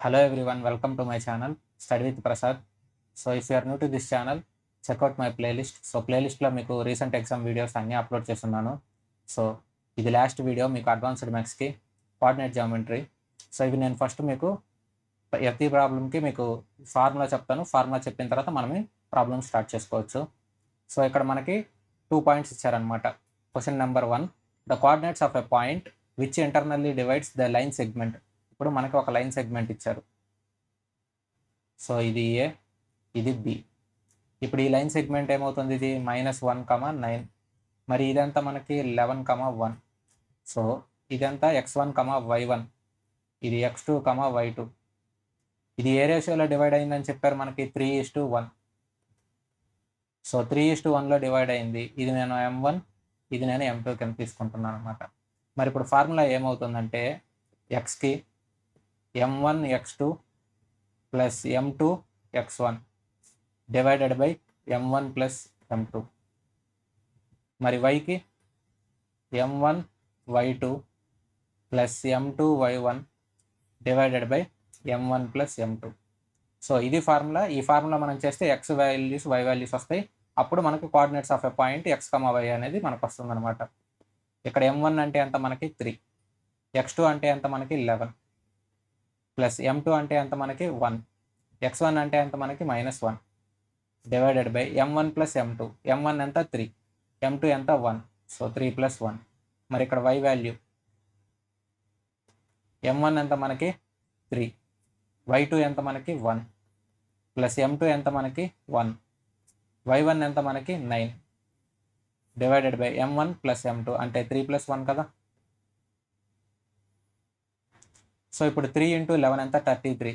Hello everyone, welcome to my channel Study with Prasad. So if you are new to this channel, check out my playlist. So playlist లో మీకు recent exam videos అన్నీ upload చేస్తున్నాను. So ఇది last video మీకు advanced మ్యాథ్స్కి coordinate geometry. So ఇవి నేను first మీకు ప్రతి ప్రాబ్లంకి మీకు ఫార్ములా చెప్తాను. ఫార్ములా చెప్పిన తర్వాత మనమే ప్రాబ్లమ్ స్టార్ట్ చేసుకోవచ్చు. సో ఇక్కడ మనకి 2 పాయింట్స్ ఇచ్చారనమాట. Question number 1, the coordinates of a point which internally divides the line segment. ఇప్పుడు మనకి ఒక లైన్ సెగ్మెంట్ ఇచ్చారు. సో ఇది ఏ, ఇది బి. ఇప్పుడు ఈ లైన్ సెగ్మెంట్ ఏమవుతుంది, ఇది -1,9. మరి ఇదంతా మనకి 11,1. సో ఇదంతా x1, y1, ఇది x2, y2. ఇది ఏ రేషియోలో డివైడ్ అయిందని చెప్పారు మనకి 3:1. సో 3:1లో డివైడ్ అయింది. ఇది నేను m1, ఇది నేను m2 కింద తీసుకుంటున్నాను అనమాట. మరి ఇప్పుడు ఫార్ములా ఏమవుతుందంటే ఎక్స్కి m1 x2 plus m2 x1 divided by m1 plus m2. మరి వైకి m1 y2 plus m2 y1 divided by m1 plus m2. So ఇది ఫార్ములా. ఈ ఫార్ములా మనం చేస్తే x వాల్యూస్ y వాల్యూస్ వస్తాయి. అప్పుడు మనకు coordinates of a point x, y అనేది మనకు వస్తుంది అనమాట. ఇక్కడ m1 అంటే ఎంత మనకి 3, x2 అంటే ఎంత మనకి 11, ప్లస్ m2 అంటే ఎంత మనకి 1, x1 అంటే ఎంత మనకి -1 divided by m1 plus m2. m1 ఎంత 3, m2 ఎంత 1. సో 3 + 1. మరి ఇక్కడ y వాల్యూ m1 ఎంత మనకి 3, y2 ఎంత మనకి 1, ప్లస్ m2 ఎంత మనకి 1, y1 ఎంత మనకి 9 divided by m1 plus m2 అంటే 3 + 1 కదా. సో ఇప్పుడు 3 × 11 ఎంత 33.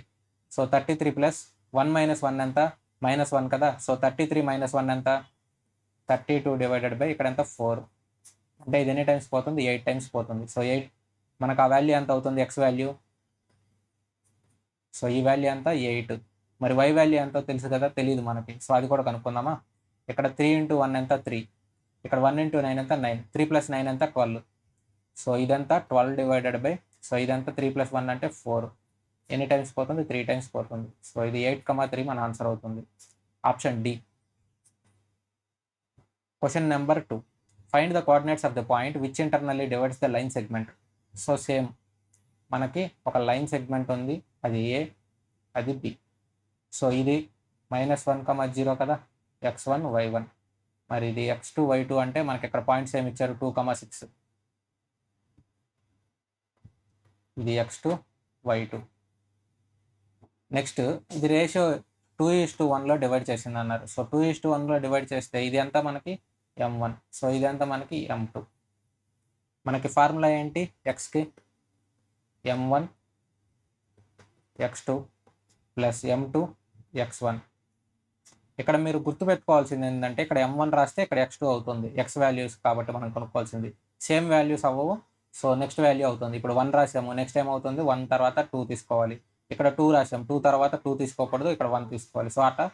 సో 33 ప్లస్ 1 - 1 ఎంత -1 కదా. సో 33 - 1 ఎంత 32 డివైడెడ్ బై ఇక్కడ ఎంత 4. అంటే ఇది ఎన్ని టైమ్స్ పోతుంది, 8 టైమ్స్ పోతుంది. సో 8 మనకు ఆ వాల్యూ ఎంత అవుతుంది, ఎక్స్ వాల్యూ. సో ఈ వాల్యూ ఎంత 8. మరి y వాల్యూ ఎంతో తెలుసు కదా, తెలియదు మనకి. సో అది కూడా కనుక్కుందామా. ఇక్కడ 3 × 1 ఎంత 3, ఇక్కడ 1 × 9 ఎంత 9, 3 + 9 ఎంత 12. సో ఇదంతా 12 డివైడెడ్ బై, సో ఇదంతా 3 + 1 అంటే 4. ఎన్ని టైమ్స్ పోతుంది, 3 టైమ్స్ పోతుంది. సో ఇది 8,3 మన ఆన్సర్ అవుతుంది. Option D. Question number 2, find the coordinates of the point which internally divides the line segment. So same మనకి ఒక లైన్ సెగ్మెంట్ ఉంది, అది ఏ, అది బి. సో ఇది -1,0 కదా, x1 y1. మరి ఇది x2 y2 అంటే మనకి ఇక్కడ పాయింట్స్ ఏమి ఇచ్చారు, 2,6. ఇది x2 y2. నెక్స్ట్ ఇది రేషియో 2:1లో డివైడ్ చేసింది అన్నారు. సో 2:1లో డివైడ్ చేస్తే ఇది ఎంత మనకి m1. సో ఇది ఎంత మనకి m2. మనకి ఫార్ములా ఏంటి, ఎక్స్కి m1 x2 plus m2 x1. ఇక్కడ మీరు గుర్తుపెట్టుకోవాల్సింది ఏంటంటే ఇక్కడ m1 రాస్తే ఇక్కడ x2 అవుతుంది, x వాల్యూస్ కాబట్టి మనం కొనుక్కోవాల్సింది. సేమ్ వాల్యూస్ అవ్వవు. సో నెక్స్ట్ వాల్యూ అవుతుంది. ఇప్పుడు 1 రాసాము, నెక్స్ట్ ఏమవుతుంది 1 తర్వాత 2 తీసుకోవాలి. ఇక్కడ 2 రాసాము, 2 తర్వాత 2 తీసుకోకూడదు, ఇక్కడ 1 తీసుకోవాలి. సో అట్లా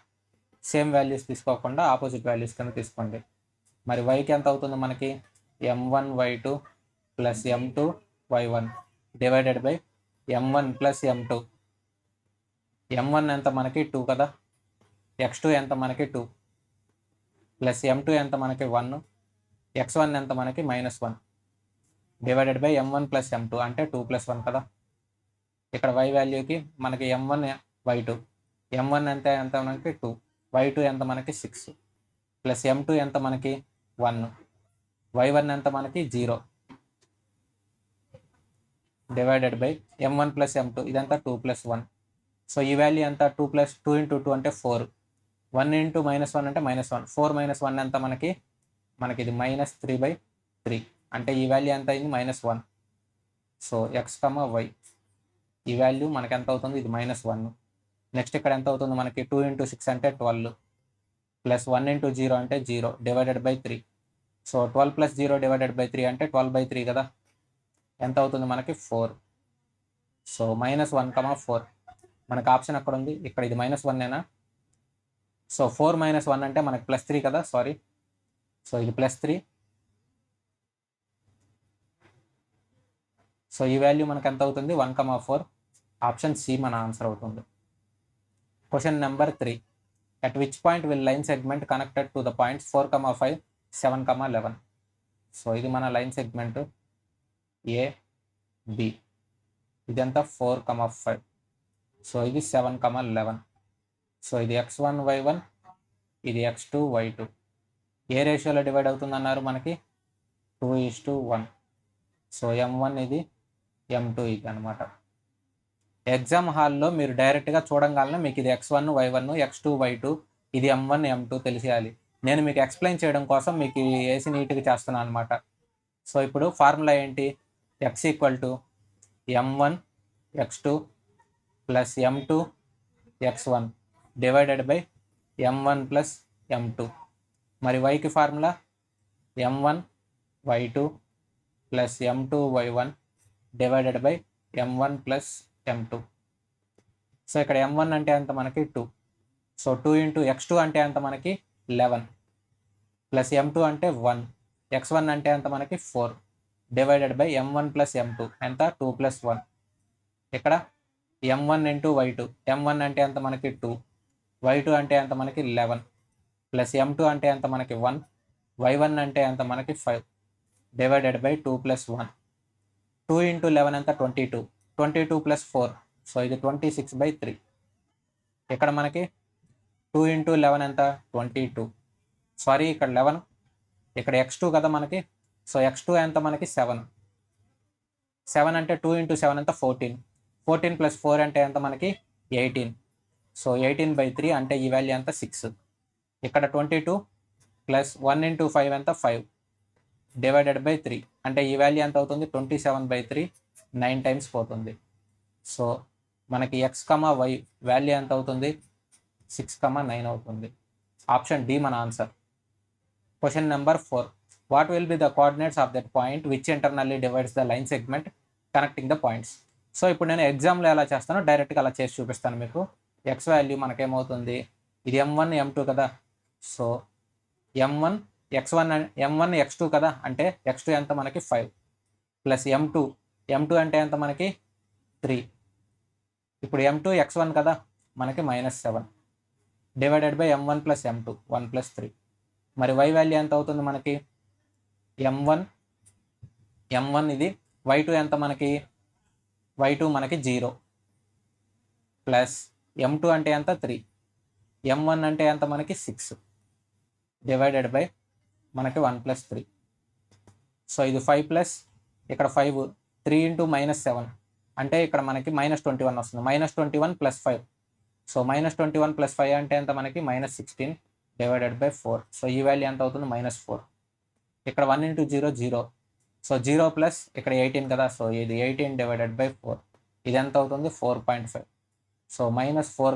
సేమ్ వాల్యూస్ తీసుకోకుండా ఆపోజిట్ వాల్యూస్ కింద తీసుకోండి. మరి వైకి ఎంత అవుతుంది మనకి m1 y2 plus m2 y1 divided by m1 plus m2. m1 ఎంత మనకి 2 కదా, x2 ఎంత మనకి 2, ప్లస్ m2 ఎంత మనకి 1, x1 ఎంత మనకి -1 divided by m1 plus m2 అంటే 2 + 1 కదా. ఇక్కడ y వాల్యూకి మనకి m1 y2, m1 ఎంత మనకి 2, y2 ఎంత మనకి 6, ప్లస్ m2 ఎంత మనకి 1, y1 ఎంత మనకి 0 divided by m1 plus m2 ఇదంతా 2 + 1. సో ఈ వాల్యూ ఎంత 2 + 2 × 2 అంటే 4, 1 × -1 అంటే -1, 4 - 1 ఎంత మనకి ఇది -3/3 అంటే ఈ వాల్యూ ఎంత అయింది -1. సో x, y ఈ వాల్యూ మనకి ఎంత అవుతుంది, ఇది -1. నెక్స్ట్ ఇక్కడ ఎంత అవుతుంది మనకి 2 × 6 అంటే 12, ప్లస్ 1 × 0 అంటే 0 divided by 3. So 12 + 0 divided by 3 అంటే 12/3 కదా. ఎంత అవుతుంది మనకి 4. సో -1, 4 మనకు ఆప్షన్ అక్కడ ఉంది, ఇక్కడ ఇది -1నేనా. సో 4 - 1 అంటే మనకి +3 కదా, సారీ. సో ఇది +3. సో ఈ వాల్యూ మనకు ఎంత అవుతుంది 1,4. ఆప్షన్ సి మన ఆన్సర్ అవుతుంది. Question number 3. At which point will line segment connected to the points 4, 5, 7, 11? So ఇది మన లైన్ సెగ్మెంట్ ఏ బి. ఇదంతా 4, 5. సో ఇది 7, 11. సో ఇది x1 y1, ఇది x2 y2. ఏ రేషియోలో డివైడ్ అవుతుందన్నారు మనకి 2:1. సో m1 ఇది m2 ఇది అనమాట. ఎగ్జామ్ హాల్లో మీరు డైరెక్ట్గా చూడంగానే మీకు ఇది x1 y1, x2 y2, ఇది m1 m2 తెలిసేయాలి. నేను మీకు ఎక్స్ప్లెయిన్ చేయడం కోసం మీకు వేసి నీట్గా చేస్తున్నాను అనమాట. సో ఇప్పుడు ఫార్ములా ఏంటి? x = m1 x2 plus m2 x1 divided by m1 plus m2. మరి yకి formula m1 y2 plus m2 y1 divided by m1 plus m2. So ఇక్కడ m1 అంటే ఎంత మనకి 2. సో 2 ఇంటూ x2 అంటే ఎంత మనకి 11 ప్లస్ m2 అంటే 1, x1 అంటే ఎంత మనకి 4 divided by m1 plus m2 ఎంత 2 ప్లస్ 1. ఇక్కడ m1 ఇంటూ y2, m1 అంటే ఎంత మనకి 2, y2 అంటే ఎంత మనకి 11 ప్లస్ m2 అంటే ఎంత మనకి 1, y1 అంటే ఎంత మనకి 5 డివైడెడ్ బై 2 ప్లస్ 1. 2 ఇంటూ 11 ఎంత 22, 22 ప్లస్ 4. సో ఇది 26/3. ఇక్కడ మనకి 2 ఇంటూ 11 ఎంత 22. సారీ ఇక్కడ 11, ఇక్కడ x2 కదా మనకి. సో x2 ఎంత మనకి 7. 7 అంటే 2 ఇంటూ 7 ఎంత 14. 14 ప్లస్ 4 అంటే ఎంత మనకి 18. సో 18/3 అంటే ఈ వాల్యూ ఎంత 6. ఇక్కడ 22 ప్లస్ 1 ఇంటూ 5 ఎంత 5 డివైడెడ్ బై 3 అంటే ఈ వాల్యూ ఎంత అవుతుంది 27/3, 9 టైమ్స్ పోతుంది. సో మనకి x, y వాల్యూ ఎంత అవుతుంది 6, 9 అవుతుంది. ఆప్షన్ డి మన answer. Question number 4. What will be the coordinates of that point which internally divides the line segment connecting the points? So ఇప్పుడు నేను ఎగ్జామ్లో ఎలా చేస్తానో డైరెక్ట్గా అలా చేసి చూపిస్తాను మీకు. ఎక్స్ వాల్యూ మనకేమవుతుంది, ఇది m1 m2 కదా. So m1 x1 m1 x2 కదా, అంటే x2 ఎంత మనకి 5 ప్లస్ m2 అంటే ఎంత మనకి 3. ఇప్పుడు m2 x1 కదా మనకి -7 divided by m1 plus m2 1 plus 3. మరి y వాల్యూ ఎంత అవుతుంది మనకి m1 ఇది, y2 ఎంత మనకి y2 మనకి 0 ప్లస్ m2 అంటే ఎంత 3, m1 అంటే ఎంత మనకి 6 డివైడెడ్ బై మనకి 1 ప్లస్ 3. సో ఇది 5 ప్లస్ ఇక్కడ 5, 3 ఇంటూ -7 అంటే ఇక్కడ మనకి -21 వస్తుంది. -21 ప్లస్ 5. సో -21 ప్లస్ 5 అంటే ఎంత మనకి -16 డివైడెడ్ బై 4. సో ఈ వాల్యూ ఎంత అవుతుంది -4. ఇక్కడ 1 ఇంటూ 0 0. సో 0 ప్లస్ ఇక్కడ 18 కదా. సో ఇది 18 డివైడెడ్ బై 4. ఇది ఎంత అవుతుంది 4.5. సో -4,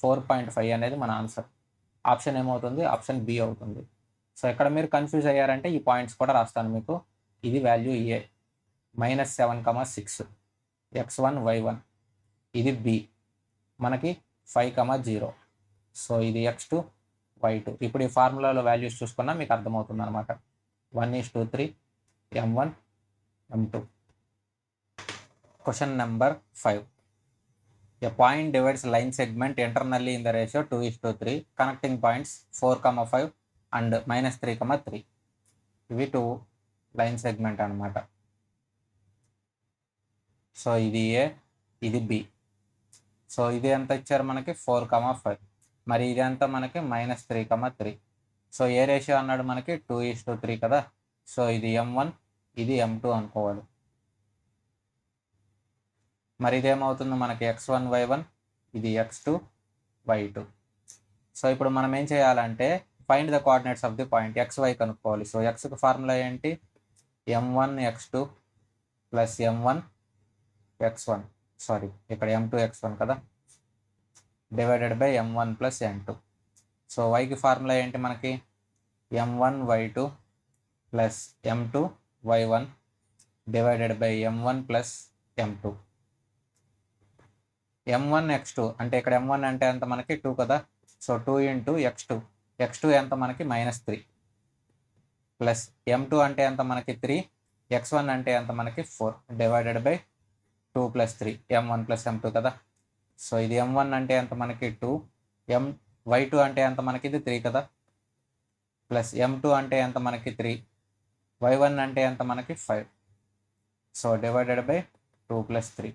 4.5 అనేది మన ఆన్సర్. ఆప్షన్ ఏమవుతుంది, ఆప్షన్ బి అవుతుంది. సో ఇక్కడ మీరు కన్ఫ్యూజ్ అయ్యారంటే ఈ పాయింట్స్ కూడా రాస్తాను మీకు. ఇది వాల్యూ ఏ -7, 6 x1 y1. ఇది బి మనకి 5, 0. సో ఇది x2 y2. ఇప్పుడు ఈ ఫార్ములాలో వాల్యూస్ చూసుకున్నా మీకు అర్థమవుతుంది అనమాట. 1:3 m1 m2. Question number 5. A point divides line segment internally in the ratio 2:3 connecting points 4, 5 and -3, 3. ఇవి 2 లైన్ సెగ్మెంట్ అనమాట. సో ఇది ఏ, ఇది బి. సో ఇది ఎంత ఇచ్చారు మనకి 4, 5. మరి ఇది ఎంత మనకి -3, 3. సో ఏ రేషియో అన్నాడు మనకి 2:3 కదా. సో ఇది m1, ఇది m2 అనుకోవాలి. మరి ఇదేమవుతుంది మనకి x1 y1, ఇది x2 y2. సో ఇప్పుడు మనం ఏం చేయాలంటే find the coordinates of the point xy కనుక్కోవాలి. సో xకి ఫార్ములా ఏంటి, m1 x2 plus m1 x1, sorry ఇక్కడ m2 x1 కదా, divided by m1 plus m2. So yకి ఫార్ములా ఏంటి మనకి m1 y2 plus m2 y1 divided by m1 plus m2. m1 x2 అంటే ఇక్కడ m1 అంటే ఎంత మనకి 2 కదా. సో 2 ఇంటూ x2 ఎంత మనకి -3 ప్లస్ m2 అంటే ఎంత మనకి 3, x1 అంటే ఎంత మనకి 4 డివైడెడ్ బై 2 + 3 m1 + m2 కదా. సో ఇది m1 అంటే ఎంత మనకి 2, y2 అంటే ఎంత మనకి ఇది 3 కదా, ప్లస్ m2 అంటే ఎంత మనకి 3, y1 అంటే ఎంత మనకి 5. So divided by 2 + 3.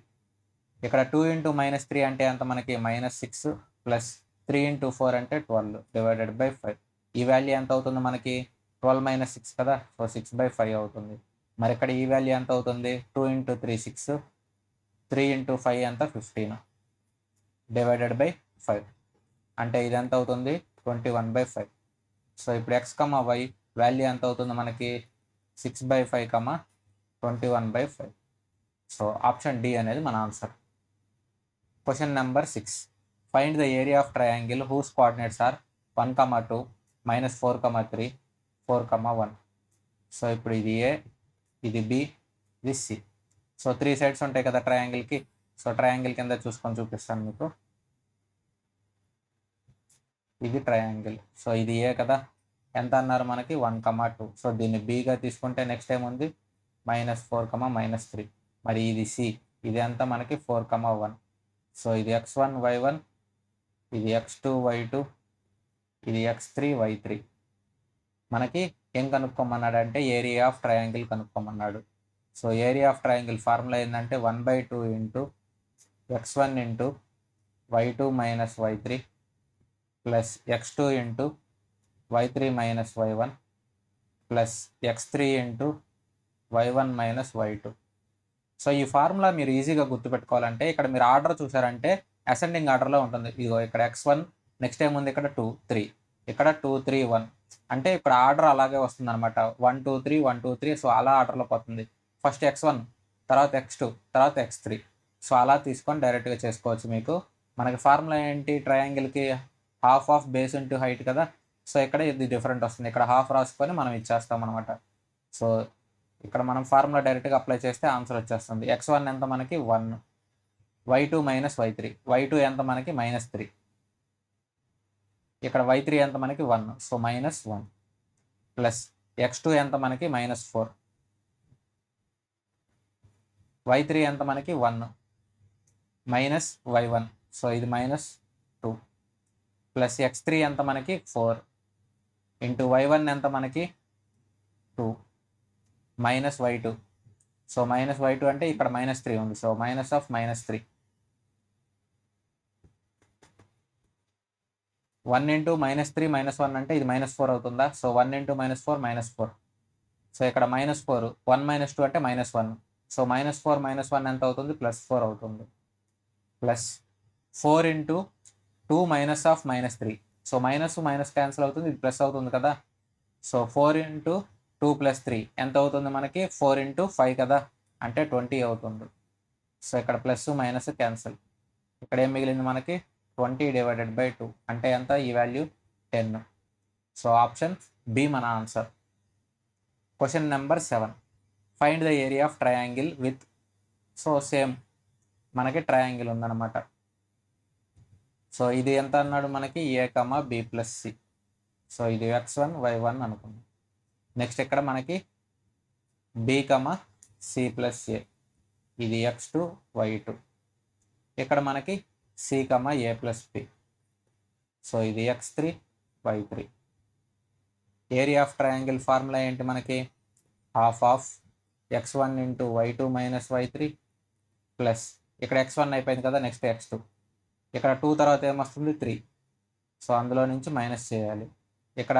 ఇక్కడ 2 × -3 అంటే ఎంత మనకి -6 ప్లస్ 3 × 4 అంటే 12 డివైడెడ్ బై 5. ఈ వాల్యూ ఎంత అవుతుంది మనకి 12 - 6 కదా, సో 6/5 అవుతుంది. మరి ఇక్కడ ఈ వాల్యూ ఎంత అవుతుంది 2 × 3 6, 3 × 5 ఎంత 15 డివైడెడ్ బై 5 అంటే ఇది ఎంత అవుతుంది 21/5. సో ఇప్పుడు x, y వాల్యూ ఎంత అవుతుంది మనకి 6/5, 21/5. సో ఆప్షన్ డి అనేది మన answer. Question number 6. Find the area of triangle whose coordinates are 1, 2, -4, 3, 4, 1. So ఇప్పుడు ఇది ఏ, ఇది బి, ఇది సి. సో 3 సైడ్స్ ఉంటాయి కదా ట్రయాంగిల్కి. సో ట్రయాంగిల్ కింద చూసుకొని చూపిస్తాను మీకు. ఇది ట్రయాంగిల్. సో ఇది ఏ కదా, ఎంత అన్నారు మనకి 1, 2. సో దీన్ని బిగా తీసుకుంటే నెక్స్ట్ ఏముంది -4, -3. మరి ఇది సి, ఇది ఎంత మనకి 4, 1. సో ఇది x1, y1, ఇది x2, y2, ఇది x3, y3. మనకి ఏం కనుక్కోమన్నాడు అంటే ఏరియా ఆఫ్ ట్రయాంగిల్ కనుక్కోమన్నాడు. So area of triangle formula ఏంటంటే 1/2 × x1 × y2 - y3 plus x2 × y3 - y1 plus x3 × y1 - y2. So ఈ ఫార్ములా మీరు ఈజీగా గుర్తుపెట్టుకోవాలంటే ఇక్కడ మీరు ఆర్డర్ చూసారంటే అసెండింగ్ ఆర్డర్లో ఉంటుంది. ఇదిగో ఇక్కడ x1, నెక్స్ట్ ఏముంది ఇక్కడ 2, 3, ఇక్కడ 2, 3, 1 అంటే ఇక్కడ ఆర్డర్ అలాగే వస్తుంది అనమాట. 1, 2, 3, 1, 2, 3. సో అలా ఆర్డర్లో పోతుంది. ఫస్ట్ x1, తర్వాత x2, తర్వాత x3. సో అలా తీసుకొని డైరెక్ట్గా చేసుకోవచ్చు. మీకు మనకి ఫార్ములా ఏంటి ట్రయాంగిల్కి half of base into height కదా. సో ఇక్కడ ఇది డిఫరెంట్ వస్తుంది. ఇక్కడ హాఫ్ రాసుకొని మనం ఇచ్చేస్తాం అనమాట. సో ఇక్కడ మనం ఫార్ములా డైరెక్ట్గా అప్లై చేస్తే ఆన్సర్ వచ్చేస్తుంది. x1 ఎంత మనకి 1, y2 - y3, y2 ఎంత మనకి -3, ఇక్కడ y3 ఎంత మనకి 1, సో -1 ప్లస్ x2 ఎంత మనకి -4, y3 ఎంత మనకి 1 మైనస్ y1, సో ఇది -2 ప్లస్ x3 ఎంత మనకి 4 ఇంటూ y1 ఎంత మనకి 2 మైనస్ y2, సో -y2 అంటే ఇక్కడ -3 ఉంది. సో -3 1 × -3 -1 అంటే ఇది -4 అవుతుందా. సో 1 × -4 -4. సో ఇక్కడ -4, 1 - 2 అంటే -1. సో -4 - 1 ఎంత అవుతుంది +4 అవుతుంది. ప్లస్ 4 × 2 -3. సో మైనస్ క్యాన్సిల్ అవుతుంది, ఇది ప్లస్ అవుతుంది కదా. సో 4 × 2 + 3 ఎంత అవుతుంది మనకి 4 × 5 కదా, అంటే 20 అవుతుంది. సో ఇక్కడ ప్లస్ మైనస్ క్యాన్సిల్. ఇక్కడ ఏం మిగిలింది మనకి 20 డివైడెడ్ బై 2 అంటే ఎంత ఈ వాల్యూ 10. సో ఆప్షన్ బి మన answer. Question number 7. Find the area of triangle with, so same మనకి ట్రయాంగిల్ ఉందన్నమాట. సో ఇది ఎంత అన్నాడు మనకి a, b + c. సో ఇది x1, y1 అనుకుందాం. నెక్స్ట్ ఇక్కడ మనకి b, c + a, ఇది x2, y2. ఇక్కడ మనకి c, a + b. సో ఇది x3, y3. Area of triangle formula ఏంటి మనకి half of x1 × y2 - y3 plus ఇక్కడ x1 అయిపోయింది కదా, నెక్స్ట్ x2. ఇక్కడ 2 తర్వాత ఏమొస్తుంది 3. సో అందులో నుంచి మైనస్ చేయాలి. ఇక్కడ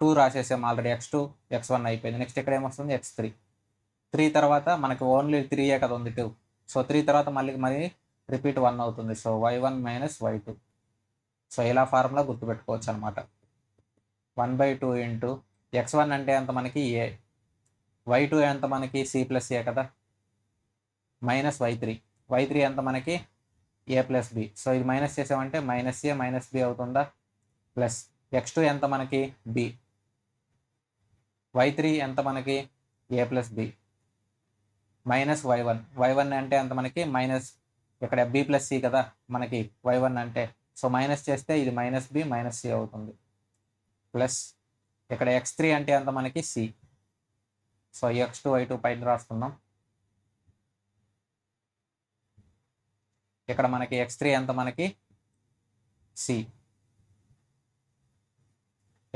2 రాసేసాం ఆల్రెడీ, x2, x1 అయిపోయింది. నెక్స్ట్ ఇక్కడ ఏమొస్తుంది x3. 3 తర్వాత మనకి ఓన్లీ 3 కదా ఉంది 2. సో 3 తర్వాత మళ్ళీ రిపీట్ 1 అవుతుంది. So y1 - y2. సో ఇలా ఫార్ములా గుర్తుపెట్టుకోవచ్చు అనమాట. 1/2 ఇంటూ x1 అంటే ఎంత మనకి a, y2 ఎంత మనకి c + a కదా, మైనస్ y3 ఎంత మనకి a + b. సో ఇది మైనస్ చేసామంటే -a - b అవుతుందా, ప్లస్ x2 ఎంత మనకి b, y3 ఎంత మనకి a + b, మైనస్ y1 అంటే ఎంత మనకి మైనస్, ఇక్కడ b + c కదా మనకి y1 అంటే. సో మైనస్ చేస్తే ఇది -b - c అవుతుంది. ప్లస్ ఇక్కడ x3 అంటే ఎంత మనకి c. సో x2, y2 పైన రాసుకుందాం. ఇక్కడ మనకి x3 ఎంత మనకి c.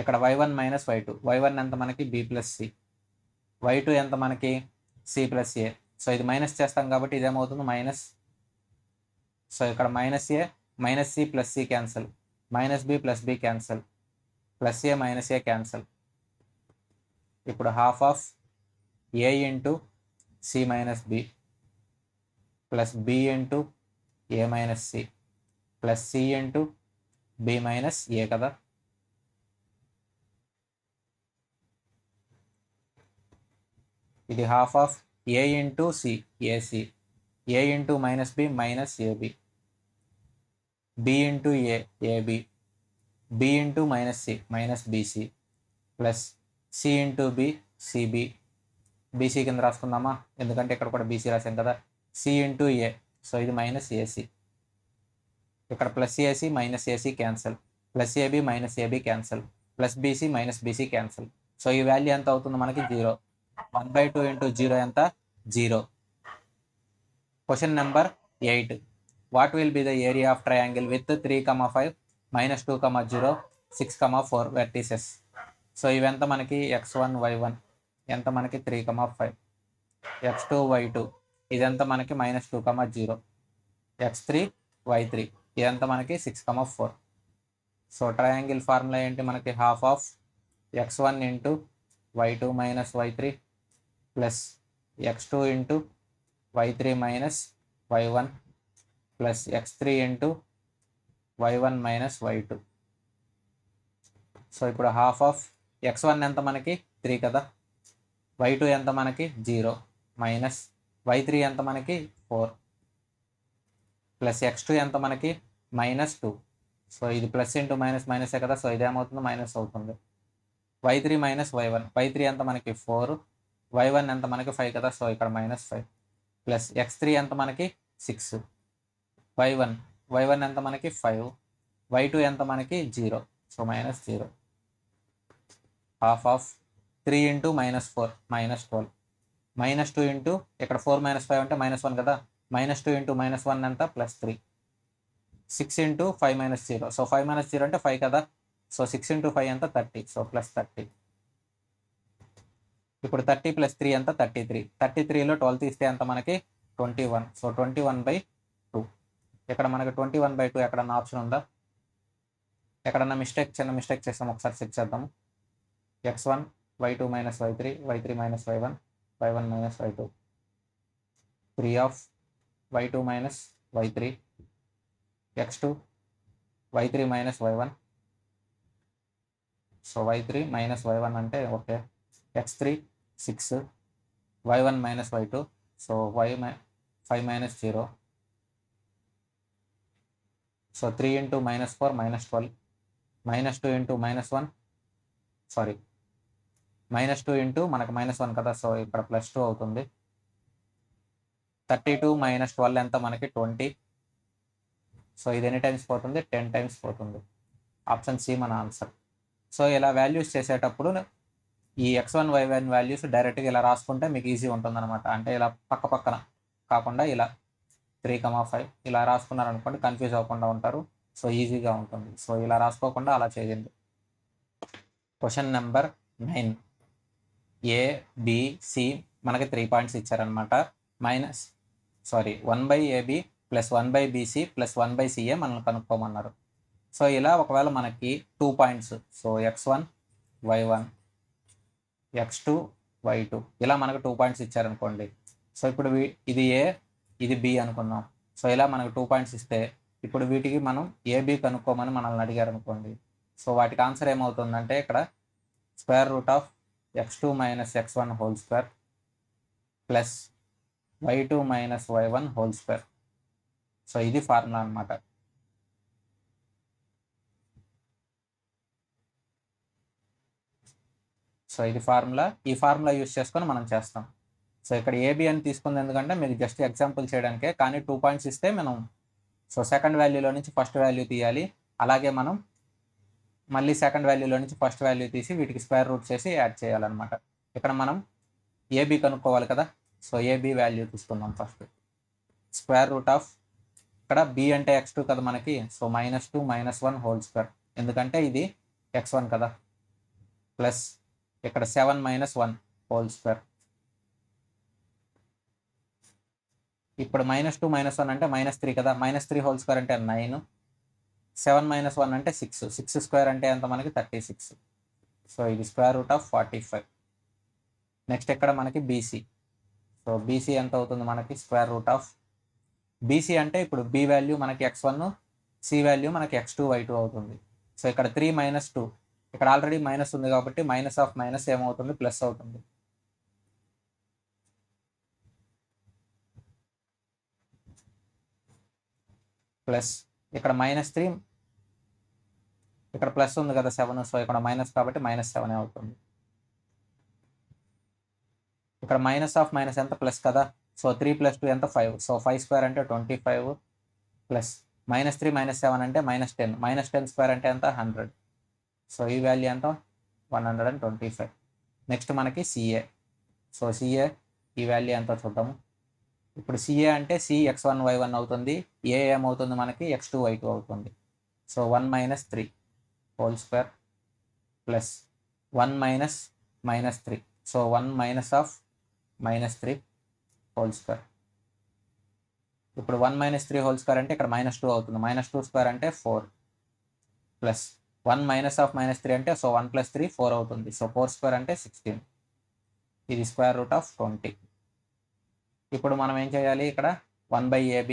ఇక్కడ y1 మైనస్ y2, y1 ఎంత మనకి b ప్లస్ c, y2 ఎంత మనకి c ప్లస్ a. సో ఇది మైనస్ చేస్తాం కాబట్టి ఇదేమవుతుంది మైనస్. సో ఇక్కడ minus A minus C plus C cancel, minus B plus B cancel, plus A minus A cancel. ఇప్పుడు half of A into C minus B plus B into A minus C plus C into B minus A కదా. ఇది half of A into C AC, A into minus B minus AB, B into A AB, B into minus C minus BC plus C into B CB. BC కింద రాసుకుందామా, ఎందుకంటే ఇక్కడ కూడా BC రాసాం కదా. C into A, so ఇది minus AC. ఇక్కడ plus AC minus AC cancel, plus AB minus AB cancel, plus BC minus BC cancel. So ఈ వాల్యూ ఎంత అవుతుంది మనకి 0. 1/2 ఇంటూ 0 ఎంత 0. Question number 8. What will be the area of triangle with 3,5 -2,0 6,4 vertices. So ఇవెంత మనకి x1 y1 ఎంత మనకి 3,5, x2 y2 ఇదంతా మనకి -2,0, x3 y3 ఇదంతా మనకి 6,4. సో ట్రయాంగిల్ ఫార్ములా ఏంటి మనకి, half of x1 into y2 minus y3 plus x2 into y3 minus y1 plus x3 into y1 minus y2. So ఇప్పుడు హాఫ్ ఆఫ్ x1 ఎంత మనకి 3 కదా, y2 ఎంత మనకి 0 మైనస్ y3 ఎంత మనకి 4 ప్లస్ x2 ఎంత మనకి -2. సో ఇది ప్లస్ ఇంటూ మైనస్ మైనసే కదా, సో ఇదేమవుతుంది మైనస్ అవుతుంది. y3 మైనస్ y1, y3 ఎంత మనకి 4, y1 ఎంత మనకి 5 కదా, సో ఇక్కడ -5 ప్లస్ x3 ఎంత మనకి 6, y1 ఎంత మనకి 5, y2 ఎంత మనకి 0, so -0. Half of 3 into -4 -12, -2 into ఇక్కడ 4 -5 అంటే -1 కదా, -2 ఇంటూ -1 ఎంత +3, 6 ఇంటూ 5 -0, సో 5 -0 అంటే 5 కదా, సో 6 ఇంటూ 5 ఎంత 30, సో +30. ఇప్పుడు 30 + 3 ఎంత 33, 33లో 12 తీస్తే ఎంత మనకి 21, సో 21/2. ఇక్కడ మనకి 21/2 ఎక్కడన్నా ఆప్షన్ ఉందా, ఎక్కడన్నా చిన్న మిస్టేక్ చేస్తాం, ఒకసారి చెక్ చేద్దాము. x1 y2 minus y3 y3 minus y1 y1 minus y2, 3 of y2 minus y3 x2 y3 minus y1, so y3 minus y1 అంటే okay, x3 6 y1 minus y2, so 5 - 0, so 3 into -4 -12, -2 into -1 sorry -2 into మనకు -1 కదా, so ఇక్కడ +2 అవుతుంది. 32 - 12 ఎంత మనకి 20, so ఇది ఎన్ని times పోతుంది 10 టైమ్స్ పోతుంది. ఆప్షన్ సి మన ఆన్సర్. సో ఇలా వాల్యూస్ చేసేటప్పుడు ఈ x1 y1 వాల్యూస్ డైరెక్ట్గా ఇలా రాసుకుంటే మీకు ఈజీ ఉంటుంది అనమాట. అంటే ఇలా పక్క పక్కన కాకుండా ఇలా 3,5 ఇలా రాసుకున్నారనుకోండి, కన్ఫ్యూజ్ అవ్వకుండా ఉంటారు, సో ఈజీగా ఉంటుంది. సో ఇలా రాసుకోకుండా అలా చేయండి. Question number 9. ABC మనకి 3 పాయింట్స్ ఇచ్చారనమాట. 1/AB + 1/BC + 1/CA మనల్ని కనుక్కోమన్నారు. సో ఇలా ఒకవేళ మనకి 2 points, so x1 y1 x2 y2 ఇలా మనకు 2 పాయింట్స్ ఇచ్చారనుకోండి. సో ఇప్పుడు ఇది ఏ ఇది బి అనుకుందాం. సో ఇలా మనకు 2 పాయింట్స్ ఇస్తే ఇప్పుడు వీటికి మనం ఏబి కనుక్కోమని మనల్ని అడిగారు అనుకోండి. సో వాటికి ఆన్సర్ ఏమవుతుందంటే ఇక్కడ √x2 - x1 whole square plus y2 - y1 whole square. So ఇది ఫార్ములా అనమాట. సో ఇది ఫార్ములా, ఈ ఫార్ములా యూస్ చేసుకొని మనం చేస్తాం. సో ఇక్కడ ఏబి అని తీసుకుంది ఎందుకంటే మీకు జస్ట్ ఎగ్జాంపుల్ చేయడానికే, కానీ 2 పాయింట్స్ ఇస్తే మనం సో సెకండ్ వాల్యూలో నుంచి ఫస్ట్ వాల్యూ తీయాలి. అలాగే మనం మళ్ళీ సెకండ్ వాల్యూలో నుంచి ఫస్ట్ వాల్యూ తీసి వీటికి స్క్వేర్ రూట్ చేసి యాడ్ చేయాలన్నమాట. ఇక్కడ మనం ఏబి కనుక్కోవాలి కదా, సో ఏబి వాల్యూ తీసుకుందాం ఫస్ట్. √2 ఇక్కడ బి అంటే x2 కదా మనకి, సో -2 -1 హోల్ స్క్వేర్, ఎందుకంటే ఇది x1 కదా, ప్లస్ ఇక్కడ 7 - 1 హోల్ స్క్వేర్. ఇప్పుడు -2 -1 అంటే -3 కదా, -3 హోల్ స్క్వేర్ అంటే 9, 7 - 1 అంటే 6, 6 స్క్వేర్ అంటే ఎంత మనకి 36. సో ఇది √45. నెక్స్ట్ ఇక్కడ మనకి బీసీ. సో బీసీ ఎంత అవుతుంది మనకి బీసీ అంటే ఇప్పుడు బి వాల్యూ మనకి x1, సి వాల్యూ మనకి x2 y2 అవుతుంది. సో ఇక్కడ 3 - 2, ఇక్కడ ఆల్రెడీ మైనస్ ఉంది కాబట్టి మైనస్ ఆఫ్ మైనస్ ఏమవుతుంది, ప్లస్ అవుతుంది. ప్లస్ ఇక్కడ -3, ఇక్కడ ప్లస్ ఉంది కదా 7, సో ఇక్కడ మైనస్ కాబట్టి -7 అవుతుంది. ఇక్కడ మైనస్ ఆఫ్ మైనస్ ఎంత, ప్లస్ కదా, సో 3 + 2 ఎంత 5, సో 5 స్క్వేర్ అంటే 25, ప్లస్ -3 - 7 అంటే -10, -10 స్క్వేర్ అంటే ఎంత 100. సో ఈ వాల్యూ ఎంత 125. నెక్స్ట్ మనకి సిఏ. సో సిఏ ఈ వాల్యూ ఎంత చూద్దాము. ఇప్పుడు సిఏ అంటే సి x1 y1 అవుతుంది, ఏ ఏమవుతుంది మనకి x2 y2 అవుతుంది. So 1 - 3 whole square plus 1 - -3, so 1 - 3 whole square. ఇప్పుడు 1 - 3 హోల్ స్క్వేర్ అంటే ఇక్కడ -2 అవుతుంది, -2 స్క్వేర్ అంటే 4, ప్లస్ 1 - 3 అంటే సో 1 + 3 4 అవుతుంది, సో 4 స్క్వేర్ అంటే 16. ఇది √20. ఇప్పుడు మనం ఏం చేయాలి, ఇక్కడ 1/AB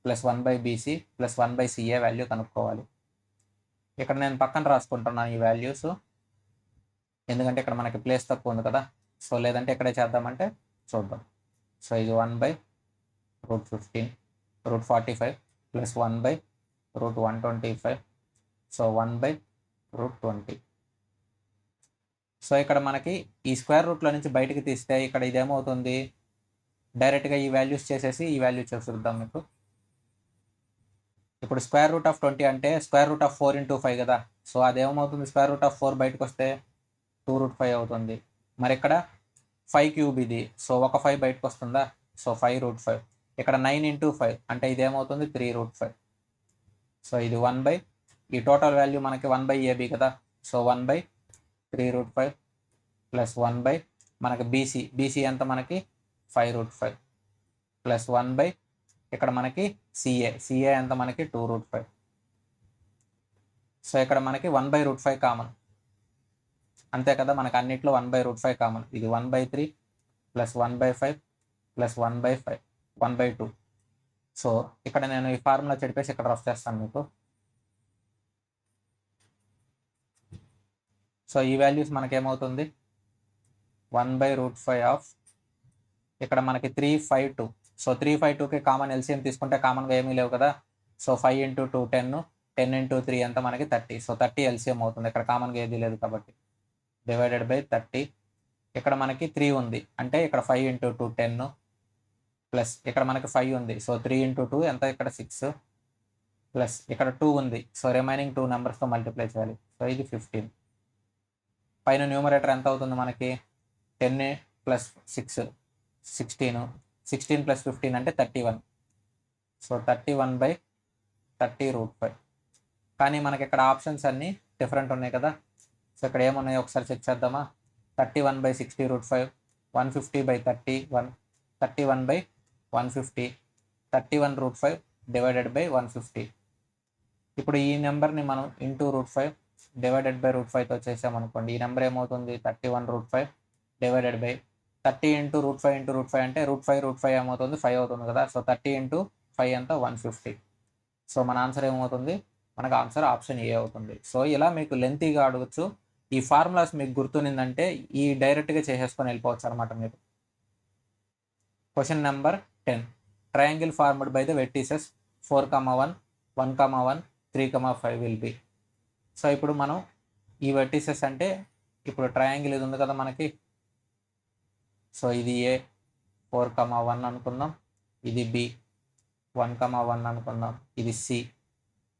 plus 1/BC plus 1/CA value కనుక్కోవాలి. ఇక్కడ నేను పక్కన రాసుకుంటున్నాను ఈ వాల్యూస్, ఎందుకంటే ఇక్కడ మనకి ప్లేస్ తక్కువ ఉంది కదా, సో లేదంటే ఇక్కడే చేద్దామంటే చూద్దాం. సో ఇది 1/√15 √45 ప్లస్ 1/√125, సో 1/√20. సో ఇక్కడ మనకి ఈ స్క్వేర్ రూట్లో నుంచి బయటకు తీస్తే ఇక్కడ ఇదేమవుతుంది, డైరెక్ట్గా ఈ వాల్యూస్ చేసేసి ఈ వాల్యూ చూద్దాం మీకు. ఇప్పుడు √20 అంటే √4 × 5 కదా, సో అదేమవుతుంది, √4 బయటకు వస్తే 2√5 అవుతుంది. మరి ఇక్కడ 5³ ఇది, సో ఒక 5 బయటకు వస్తుందా, సో 5√5. ఇక్కడ 9 × 5 అంటే ఇదేమవుతుంది 3√5. సో ఇది ఈ టోటల్ వాల్యూ మనకి 1/AB కదా, సో 1/3√5 ప్లస్ 1/ మనకి బీసీ ఎంత మనకి 5√5 ప్లస్ 1/ ఇక్కడ మనకి సిఏ ఎంత మనకి 2√5. సో ఇక్కడ మనకి 1/√5 కామన్, అంతే కదా, మనకి అన్నిట్లో 1/√5 కామన్. ఇది 1/3 ప్లస్ 1/5 ప్లస్ 1/5 1/2. సో ఇక్కడ నేను ఈ ఫార్ములా చెప్పేసి ఇక్కడ రఫ్ చేస్తాను మీకు. సో ఈ వాల్యూస్ మనకేమవుతుంది 1/√5 ఆఫ్, ఇక్కడ మనకి 352, సో 352కి కామన్ ఎల్సిఎం తీసుకుంటే కామన్గా ఏమీ లేవు కదా, సో 5 × 2 10, 10 × 3 ఎంత మనకి 30, సో 30 ఎల్సిఎం అవుతుంది, ఇక్కడ కామన్గా ఏది లేదు కాబట్టి, /30. ఇక్కడ మనకి 3 ఉంది అంటే ఇక్కడ 5 × 2 10, ప్లస్ ఇక్కడ మనకి 5 ఉంది, సో 3 × 2 ఎంత ఇక్కడ 6, ప్లస్ ఇక్కడ 2 ఉంది, సో రిమైనింగ్ 2 నెంబర్స్తో మల్టిప్లై చేయాలి, సో ఇది 15. పైన న్యూమరేటర్ ఎంత అవుతుంది మనకి 10 + 6 16, 16 + 15 అంటే 31, సో 31/30√5. కానీ మనకి ఇక్కడ ఆప్షన్స్ అన్నీ డిఫరెంట్ ఉన్నాయి కదా, సో ఇక్కడ ఏమున్నాయో ఒకసారి చెక్ చేద్దామా. 31/60√5, 150/31, 31/150, 31√5 / 150. ఇప్పుడు ఈ నెంబర్ని మనం √5 / √5తో చేసామనుకోండి, ఈ నెంబర్ ఏమవుతుంది 31√5 / 30 × √5 అంటే √5 ఏమవుతుంది 5 అవుతుంది కదా, సో 30 × 5 ఎంత 150. సో మన ఆన్సర్ ఏమవుతుంది, మనకు ఆన్సర్ ఆప్షన్ ఏ అవుతుంది. సో ఇలా మీకు లెంతీగా అడగచ్చు, ఈ ఫార్ములాస్ మీకు గుర్తునిందంటే ఈ డైరెక్ట్గా చేసేసుకొని వెళ్ళిపోవచ్చు అనమాట మీరు. Question number 10, triangle formed by the vertices 4,1, 1,1, 3,5 will be. So ఇప్పుడు మనం ఈ వెర్టిసెస్ అంటే ఇప్పుడు ట్రయాంగిల్ ఇది ఉంది కదా మనకి, సో ఇది ఏ 4,1 అనుకుందాం, ఇది బి 1,1 అనుకుందాం, ఇది సి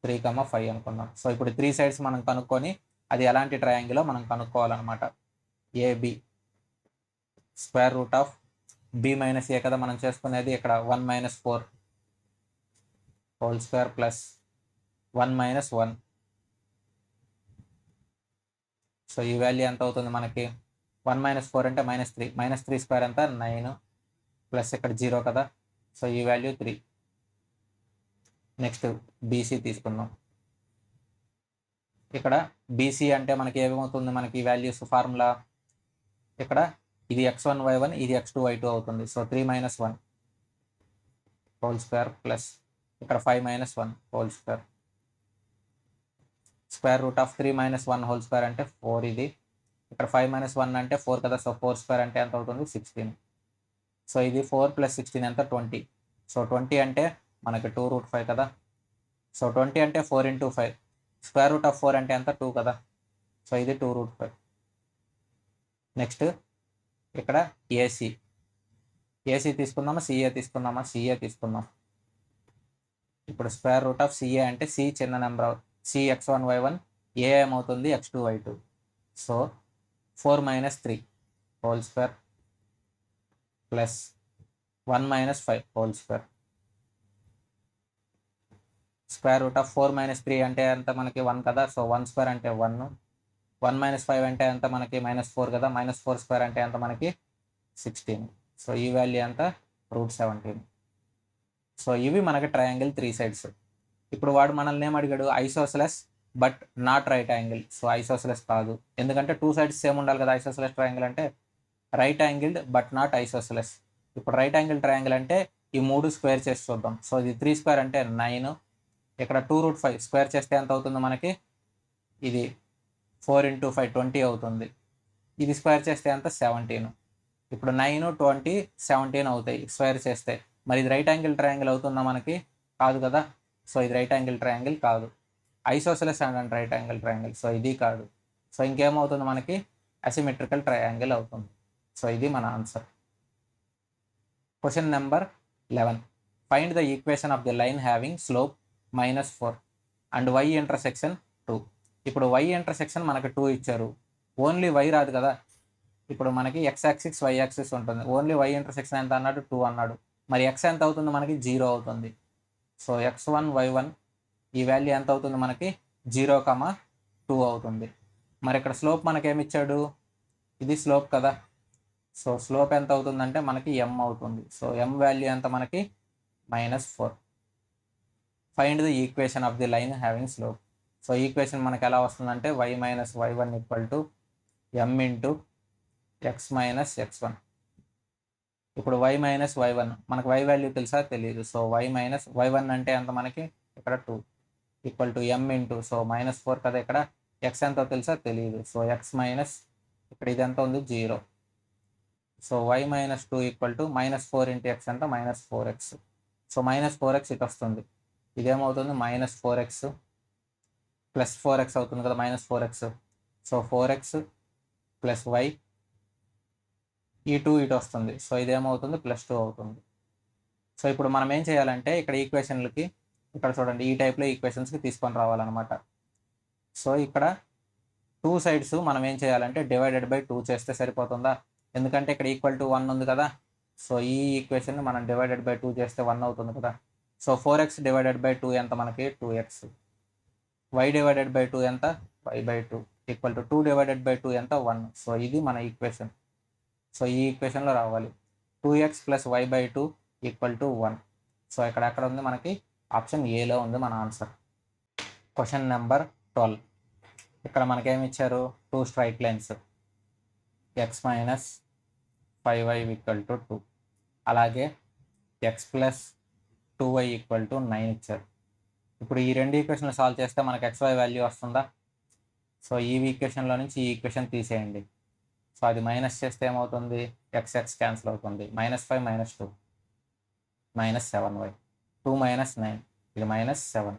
3,5 అనుకుందాం. సో ఇప్పుడు 3 సైడ్స్ మనం కనుక్కొని అది ఎలాంటి ట్రయాంగిల్లో మనం కనుక్కోవాలన్నమాట. ఏబి √B - A కదా మనం చేసుకునేది, ఇక్కడ 1 - 4 whole square plus 1 minus 1. So ఈ వాల్యూ ఎంత అవుతుంది మనకి? 1 మైనస్ 4 అంటే -3. -3 స్క్వేర్ ఎంత? 9 ప్లస్ ఇక్కడ 0 కదా, సో ఈ వాల్యూ 3. నెక్స్ట్ బీసీ తీసుకుందాం. ఇక్కడ బీసీ అంటే మనకి ఏమవుతుంది? మనకి వాల్యూస్ ఫార్ములా ఇక్కడ ఇది x1 y1, ఇది x2 y2 అవుతుంది. So 3 minus 1 whole square plus ఇక్కడ 5 minus 1 whole square. Square root of 3 minus 1 whole square అంటే 4. ఇది ఇక్కడ 5 మైనస్ 1 అంటే 4 కదా, సో 4 స్క్వేర్ అంటే ఎంత అవుతుంది? 16. సో ఇది 4 ప్లస్ 16 ఎంత? 20. సో 20 అంటే మనకి 2√5 కదా, సో 20 అంటే 4 ఇంటూ 5. స్క్వేర్ రూట్ ఆఫ్ 4 అంటే ఎంత? 2 కదా, సో ఇది 2√5. నెక్స్ట్ ఇక్కడ ఏసీ తీసుకుందామా, సిఏ తీసుకుందామా? సిఏ తీసుకుందాం. ఇప్పుడు స్క్వేర్ రూట్ ఆఫ్ సిఏ అంటే సి చిన్న నెంబర్, సి x1 y1, ఏ ఏమవుతుంది? x2 y2. So 4 minus 3 whole square plus 1 minus 5 whole square. Square root of 4 minus 3 అంటే ఎంత మనకి? 1 కదా, సో 1 స్క్వేర్ అంటే 1. 1 మైనస్ 5 అంటే ఎంత మనకి? -4 కదా, -4 స్క్వేర్ అంటే ఎంత మనకి? 16. సో ఈ వాల్యూ ఎంత? √17. సో ఇవి మనకి ట్రయాంగిల్ 3 సైడ్స్. ఇప్పుడు వాడు మనల్ని ఏం అడిగాడు? Isosceles but not right angle. So isosceles కాదు, ఎందుకంటే 2 సైడ్స్ సేమ్ ఉండాలి కదా. ఐసోసెలస్ ట్రయాంగిల్ అంటే right angled but not isosceles. ఇప్పుడు రైట్ యాంగిల్ ట్రయాంగిల్ అంటే ఈ 3 స్క్వేర్ చేసి చూద్దాం. సో ఇది 3 స్క్వేర్ అంటే 9. ఇక్కడ 2√5 స్క్వేర్ చేస్తే ఎంత అవుతుంది మనకి? ఇది 4 ఇంటూ 5 20 అవుతుంది. ఇది స్క్వేర్ చేస్తే ఎంత? 17. ఇప్పుడు 9, 20, 17 అవుతాయి స్క్వేర్ చేస్తే. మరి ఇది రైట్ యాంగిల్ ట్రయాంగిల్ అవుతుందా మనకి? కాదు కదా, సో ఇది రైట్ యాంగిల్ ట్రయాంగిల్ కాదు. Isosceles and right angle triangle, so ఇది కాదు. సో ఇంకేమవుతుంది మనకి? అసిమెట్రికల్ ట్రయాంగిల్ అవుతుంది. సో ఇది మన answer. Question number 11. Find the equation of the line having slope -4 and y intersection 2. ఇప్పుడు y ఇంటర్సెక్షన్ మనకి 2 ఇచ్చారు, ఓన్లీ y రాదు కదా. ఇప్పుడు మనకి x యాక్సిస్ y యాక్సిస్ ఉంటుంది, ఓన్లీ y ఇంటర్సెక్షన్ ఎంత అన్నాడు? 2 అన్నాడు. మరి x ఎంత అవుతుంది మనకి? 0 అవుతుంది. సో x1 y1 ఈ వాల్యూ ఎంత అవుతుంది మనకి? 0,2 అవుతుంది. మరి ఇక్కడ స్లోప్ మనకేమి ఇచ్చాడు? ఇది స్లోప్ కదా, సో స్లోప్ ఎంత అవుతుందంటే మనకి m అవుతుంది. సో m వాల్యూ ఎంత మనకి? -4. Find the equation of the line having slope. So equation మనకి ఎలా వస్తుందంటే y minus y1 equal to m into x minus x1. ఇప్పుడు y మైనస్ y1 మనకు y వాల్యూ తెలుసా? తెలియదు. సో y మైనస్ y1 అంటే ఎంత మనకి? ఇక్కడ 2 equal to m into, so -4 కదా, ఇక్కడ x ఎంతో తెలుసా? తెలియదు. సో x మైనస్ ఇక్కడ ఇది ఎంత ఉంది? 0. So y minus 2 equal to -4 into x ఎంత? -4x. సో -4x ఇటు వస్తుంది, ఇదేమవుతుంది? -4x ప్లస్ 4x అవుతుంది కదా, -4x. So 4x plus y, ఈ 2 ఇటు వస్తుంది, సో ఇదేమవుతుంది? +2 అవుతుంది. సో ఇప్పుడు మనం ఏం చేయాలంటే ఇక్కడ ఈక్వేషన్లకి, ఇక్కడ చూడండి ఈ టైప్లో ఈక్వేషన్స్కి తీసుకొని రావాలన్నమాట. సో ఇక్కడ 2 సైడ్స్ మనం ఏం చేయాలంటే /2 చేస్తే సరిపోతుందా? ఎందుకంటే ఇక్కడ =1 ఉంది కదా, సో ఈ ఈక్వేషన్ మనం /2 చేస్తే 1 అవుతుంది కదా. సో 4x /2 ఎంత మనకి? 2x. y /2 ఎంత? y/2 ఈక్వల్ టు 2/2 ఎంత? 1. సో ఇది మన ఈక్వేషన్. సో ఈ ఈక్వేషన్లో రావాలి 2x plus y/2 equal to 1. So ఇక్కడ ఎక్కడ ఉంది మనకి? ఆప్షన్ ఏలో ఉంది మన ఆన్సర్. Question number 12. ఇక్కడ మనకేమి ఇచ్చారు? 2 straight lines x minus 5y equal to 2, అలాగే x plus 2y equal to 9 ఇచ్చారు. ఇప్పుడు ఈ రెండు ఈక్వేషన్లు సాల్వ్ చేస్తే మనకు xy వాల్యూ వస్తుందా? సో ఈ ఈక్వేషన్లో నుంచి ఈ ఈక్వేషన్ తీసేయండి. సో అది మైనస్ చేస్తే ఏమవుతుంది? x క్యాన్సిల్ అవుతుంది. -5 -2 -7y, 2 - 9 ఇది -7.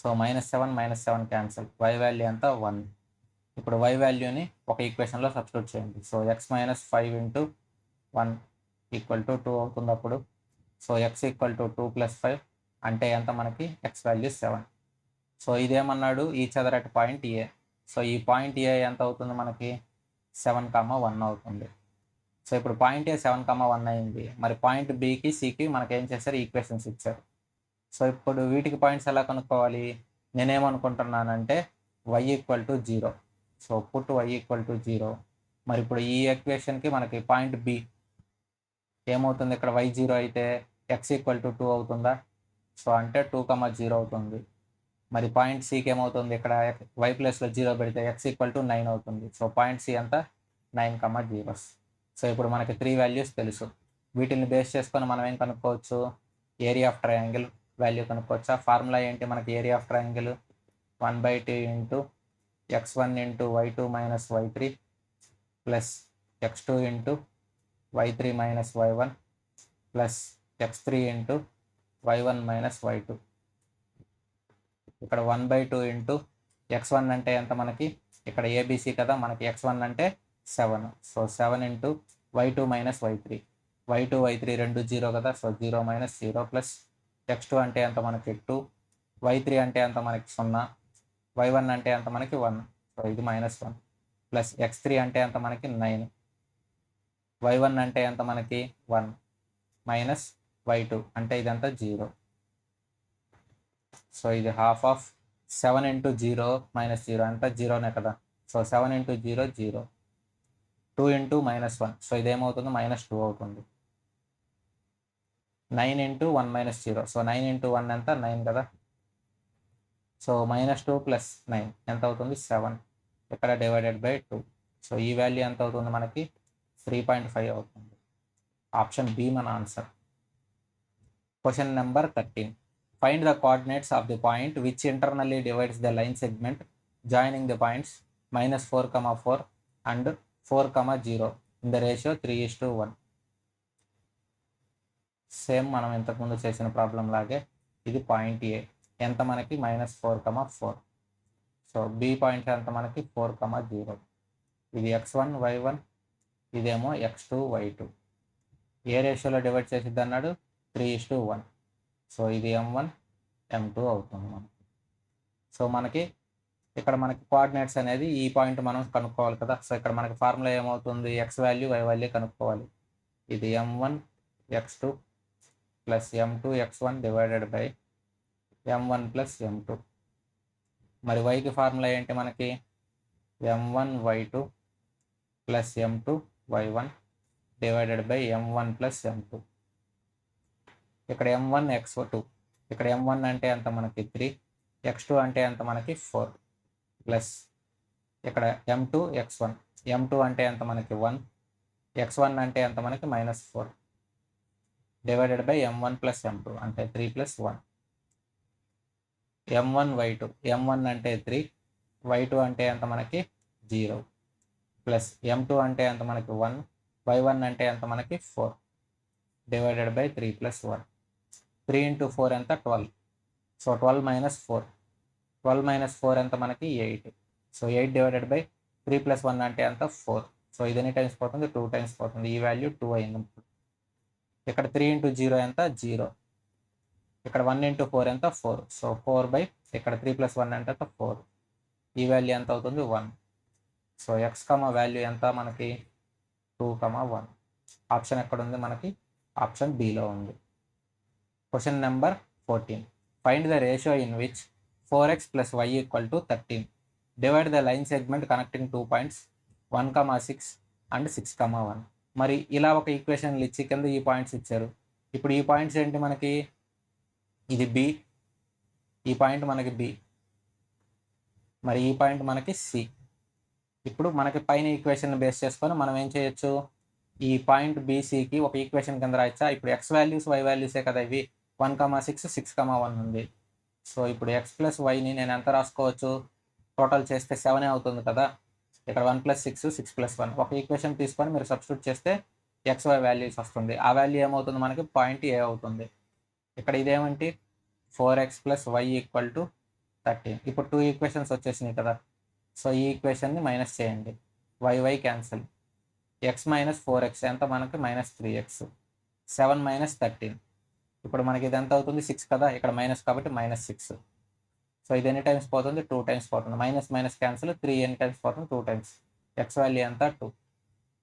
సో -7 -7 క్యాన్సిల్, y వాల్యూ ఎంత? 1. ఇప్పుడు y వాల్యూని ఒక ఈక్వేషన్లో సబ్స్టిట్యూట్ చేయండి. So x - 5 into 1 equal to 2 అవుతుంది అప్పుడు. సో x ఈక్వల్ టు 2 + 5 అంటే ఎంత మనకి? x value 7. సో ఇదేమన్నాడు? Each other at point A. So ఈ పాయింట్ ఏ ఎంత అవుతుంది మనకి? 7,1 అవుతుంది. సో ఇప్పుడు పాయింట్ ఏ 7,1 అయింది. మరి పాయింట్ బికి సికి మనకి ఏం చేశారు? ఈక్వేషన్స్ ఇచ్చారు. సో ఇప్పుడు వీటికి పాయింట్స్ ఎలా కనుక్కోవాలి? నేనేమనుకుంటున్నానంటే y equal to 0. So put y equal to 0. మరి ఇప్పుడు ఈ ఈక్వేషన్కి మనకి పాయింట్ బి ఏమవుతుంది? ఇక్కడ y 0 అయితే x ఈక్వల్ టు 2 అవుతుందా? సో అంటే 2,0 అవుతుంది. మరి పాయింట్ సికి ఏమవుతుంది? ఇక్కడ y ప్లస్లో 0 పెడితే x ఈక్వల్ టు 9 అవుతుంది. సో పాయింట్ సి ఎంత? 9,0. సో ఇప్పుడు మనకి 3 వాల్యూస్ తెలుసు. వీటిని బేస్ చేసుకొని మనం ఏం కనుక్కోవచ్చు? ఏరియా ఆఫ్ ట్రయాంగిల్ వాల్యూ కనుక్కోవచ్చు. ఆ ఫార్ములా ఏంటి మనకి? Area of triangle 1/2 into x1 into y2 minus y3 plus x2 into y3 minus y1 plus x3 into y1 minus y2. ఇక్కడ 1/2 ఇంటూ x1 అంటే ఎంత మనకి? ఇక్కడ ఏబిసి కదా, మనకి x1 అంటే 7. So 7 into y2 minus y3. y2 y3 రెండు 0 కదా, సో 0 మైనస్ 0 ప్లస్ x2 అంటే ఎంత మనకి 2, y3 అంటే ఎంత మనకి 0, y1 అంటే ఎంత మనకి 1. సో ఇది -1 ప్లస్ x3 అంటే ఎంత మనకి 9, y1 అంటే ఎంత మనకి 1 మైనస్ y2 అంటే ఇదంతా 0. సో ఇది హాఫ్ ఆఫ్ 7 ఇంటూ 0 మైనస్ 0 అంతా 0నే కదా. So 7 into 0 0, 2 into -1. సో ఇదేమవుతుంది? -2 అవుతుంది. 9 ఇంటూ 1 మైనస్ 0. సో 9 ఇంటూ 1 ఎంత? 9 కదా. సో -2 ప్లస్ 9 ఎంత అవుతుంది? 7. ఇక్కడ డివైడెడ్ బై 2. సో ఈ వాల్యూ ఎంత అవుతుంది మనకి? 3.5 అవుతుంది. ఆప్షన్ బి మన answer. Question number 13. Find the coordinates of the point which internally divides the line segment joining the points -4,4 and 4,0 in the ratio 3:1. Same మనం ఇంతకుముందు చేసిన ప్రాబ్లం లాగే ఇది పాయింట్ ఏ ఎంత మనకి? -4,4. సో బి పాయింట్ ఎంత మనకి? 4,0. ఇది x1 y1, ఇదేమో x2 y2. ఏ రేషియోలో డివైడ్ చేసిద్ది అన్నాడు? 3:1. సో ఇది m1 m2 అవుతుంది మనకి. సో మనకి ఇక్కడ మనకి కోఆర్డినేట్స్ అనేది ఈ పాయింట్ మనం కనుక్కోవాలి కదా. సో ఇక్కడ మనకి ఫార్ములా ఏమవుతుంది? x వాల్యూ y వాల్యూ కనుక్కోవాలి. ఇది m1 x2 plus m2 x1 divided by m1 plus m2. మరి వైకి ఫార్ములా ఏంటి మనకి? m1 y2 plus m2 y1 divided by m1 plus m2. ఇక్కడ m1 x2, ఇక్కడ m1 అంటే ఎంత మనకి? 3, x2 అంటే ఎంత మనకి? 4 ప్లస్ ఇక్కడ m2 x1, m2 అంటే ఎంత మనకి? 1, x1 అంటే ఎంత మనకి? -4 divided by m1 plus m2 అంటే 3 ప్లస్ 1. m1 y2, m1 అంటే 3, y2 అంటే ఎంత మనకి? 0 ప్లస్ m2 అంటే ఎంత మనకి? 1, y1 అంటే ఎంత మనకి? 4 డివైడెడ్ బై 3 ప్లస్ 1. 3 ఇంటూ 4 ఎంత? 12. సో 12 మైనస్ 4, 12 మైనస్ 4 ఎంత మనకి? 8. సో 8 డివైడెడ్ బై 3 ప్లస్ 1 అంటే ఎంత? 4. సో ఇది ఎన్ని టైమ్స్ పోతుంది? 2 టైమ్స్ పోతుంది. ఈ వాల్యూ 2 అయింది. ఇక్కడ 3 ఇంటూ 0 ఎంత? 0. ఇక్కడ 1 ఇంటూ 4 ఎంత? 4. సో 4 బై ఇక్కడ 3 ప్లస్ 1 అంటే 4. ఈ వాల్యూ ఎంత అవుతుంది? 1. సో x వాల్యూ ఎంత మనకి? 2,1. ఆప్షన్ ఎక్కడ ఉంది మనకి? ఆప్షన్ బిలో ఉంది. Question number 14. Find the ratio in which 4x plus y equal to 13. Divide the line segment connecting 2 points 1,6 and 6,1. మరి ఇలా ఒక ఈక్వేషన్లు ఇచ్చి కింద ఈ పాయింట్స్ ఇచ్చారు. ఇప్పుడు ఈ పాయింట్స్ ఏంటి మనకి? ఇది బి, ఈ పాయింట్ మనకి బి, మరి ఈ పాయింట్ మనకి సి. ఇప్పుడు మనకి పైన ఈక్వేషన్ బేస్ చేసుకొని మనం ఏం చేయొచ్చు? ఈ పాయింట్ బీసీకి ఒక ఈక్వేషన్ కింద రాయచ్చా? ఇప్పుడు x వాల్యూస్ y వాల్యూసే కదా ఇవి. 1,6 6,1 ఉంది. సో ఇప్పుడు x ప్లస్ వైని నేను ఎంత రాసుకోవచ్చు? టోటల్ చేస్తే 7 అవుతుంది కదా. ఇక్కడ 1 ప్లస్ 6 6 ప్లస్ 1 ఒక ఈక్వేషన్ తీసుకొని మీరు సబ్స్టిట్యూట్ చేస్తే xy వాల్యూస్ వస్తుంది. ఆ వాల్యూ ఏమవుతుంది మనకి? పాయింట్ ఏ అవుతుంది. ఇక్కడ ఇదేమంటే 4x plus y equal to 13. ఇప్పుడు 2 ఈక్వేషన్స్ వచ్చేసినాయి కదా. సో ఈ ఈక్వేషన్ని మైనస్ చేయండి. y cancel. x minus 4x ఎంత మనకి? -3x. 7 మైనస్ 13. ఇప్పుడు మనకి ఇది ఎంత అవుతుంది? 6 కదా. ఇక్కడ మైనస్ కాబట్టి -6. సో ఇది ఎన్ని టైమ్స్ పోతుంది? 2 టైమ్స్ పోతుంది. Minus minus cancel. 3 ఎన్ని టైమ్స్ పోతుంది? 2 టైమ్స్. x వాల్యూ ఎంత? 2.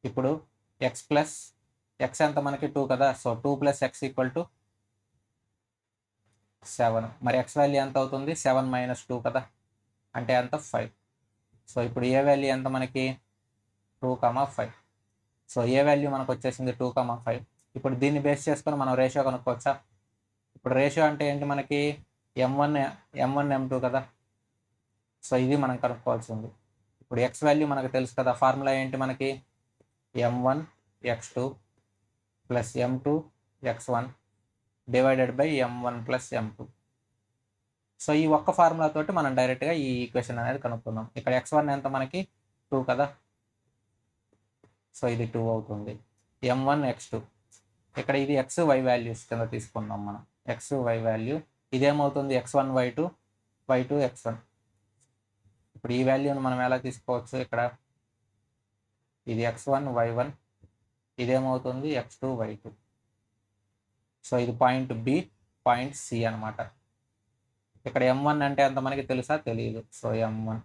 ఇప్పుడు x ప్లస్ x ఎంత మనకి? 2 కదా. So 2 plus x equal to 7. మరి ఎక్స్ వాల్యూ ఎంత అవుతుంది? 7 - 2 కదా, అంటే ఎంత? 5. సో ఇప్పుడు ఏ వాల్యూ ఎంత మనకి? 2,5. సో ఏ వాల్యూ మనకు వచ్చేసింది? 2,5. ఇప్పుడు దీన్ని బేస్ చేసుకొని మనం రేషియో కనుక్కోవచ్చా? ఇప్పుడు రేషియో అంటే ఏంటి మనకి? m1 m2 కదా. సో ఇది మనం కనుక్కోవాల్సింది. ఇప్పుడు ఎక్స్ వాల్యూ మనకు తెలుసు కదా, ఫార్ములా ఏంటి మనకి? m1 x2 plus m2 x1 divided by m1 plus m2. So ఈ ఒక్క ఫార్ములా తోటి మనం డైరెక్ట్గా ఈ ఈక్వేషన్ అనేది కనుక్కుందాం. ఇక్కడ x1 ఎంత మనకి? 2 కదా. సో ఇది 2 అవుతుంది. m1 x2, ఇక్కడ ఇది x y వాల్యూస్ కింద తీసుకుందాం మనం. x y వాల్యూ ఇదేమవుతుంది? x1 y2 y2 x1. ఇప్పుడు ఈ వాల్యూని మనం ఎలా తీసుకోవచ్చు? ఇక్కడ ఇది x1 y1, ఇదేమవుతుంది? x2 y2. So ఇది పాయింట్ బి, పాయింట్ సి అనమాట. ఇక్కడ m1 అంటే ఎంత మనకి తెలుసా? తెలియదు. So m1.